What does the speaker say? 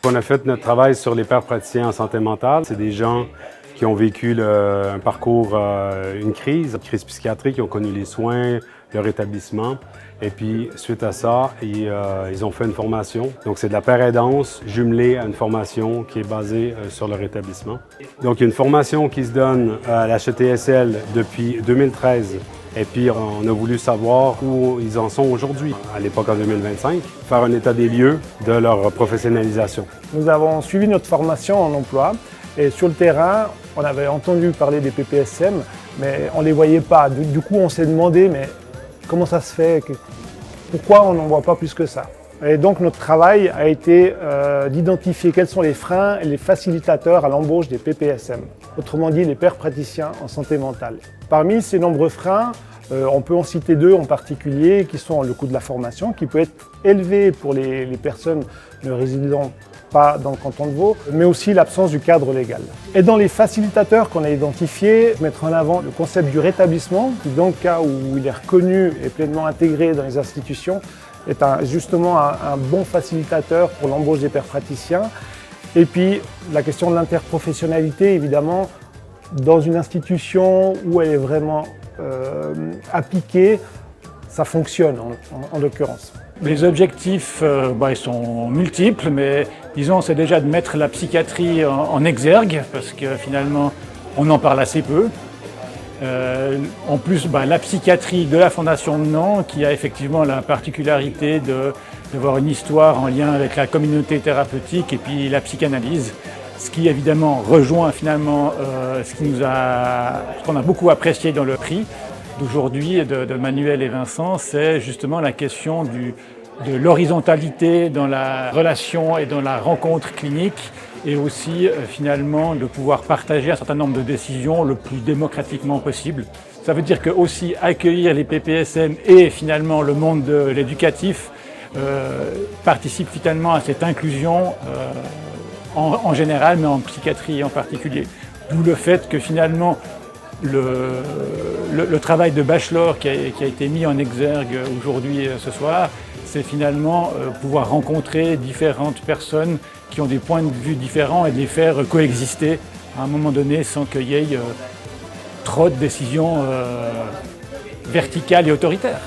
On a fait notre travail sur les pères praticiens en santé mentale. C'est des gens qui ont vécu un parcours, une crise psychiatrique, qui ont connu les soins, le rétablissement. Et puis, suite à ça, ils ont fait une formation. Donc, c'est de la paire aidance jumelée à une formation qui est basée sur le rétablissement. Donc, il y a une formation qui se donne à l'HETSL depuis 2013. Et puis, on a voulu savoir où ils en sont aujourd'hui, à l'époque en 2025, faire un état des lieux de leur professionnalisation. Nous avons suivi notre formation en emploi et sur le terrain, on avait entendu parler des PPSM, mais on ne les voyait pas. Du coup, on s'est demandé, mais comment ça se fait? Pourquoi on n'en voit pas plus que ça? Et donc, notre travail a été d'identifier quels sont les freins et les facilitateurs à l'embauche des PPSM, autrement dit les pères praticiens en santé mentale. Parmi ces nombreux freins, on peut en citer deux en particulier, qui sont le coût de la formation, qui peut être élevé pour les personnes ne résidant pas dans le canton de Vaud, mais aussi l'absence du cadre légal. Et dans les facilitateurs qu'on a identifiés, mettre en avant le concept du rétablissement, qui dans le cas où il est reconnu et pleinement intégré dans les institutions, est justement un bon facilitateur pour l'embauche des pères praticiens. Et puis la question de l'interprofessionnalité, évidemment, dans une institution où elle est vraiment appliquée, ça fonctionne en l'occurrence. Les objectifs ils sont multiples, mais disons c'est déjà de mettre la psychiatrie en exergue, parce que finalement on en parle assez peu. En plus, la psychiatrie de la Fondation de Nantes, qui a effectivement la particularité d'avoir une histoire en lien avec la communauté thérapeutique et puis la psychanalyse, ce qui évidemment rejoint finalement ce qu'on a beaucoup apprécié dans le prix d'aujourd'hui de Manuel et Vincent, c'est justement la question de l'horizontalité dans la relation et dans la rencontre clinique, et aussi finalement de pouvoir partager un certain nombre de décisions le plus démocratiquement possible. Ça veut dire que aussi accueillir les PPSM et finalement le monde de l'éducatif participe finalement à cette inclusion en général, mais en psychiatrie en particulier. D'où le fait que finalement le travail de bachelor qui a été mis en exergue aujourd'hui ce soir, c'est finalement pouvoir rencontrer différentes personnes qui ont des points de vue différents et de les faire coexister à un moment donné sans qu'il y ait trop de décisions verticales et autoritaires.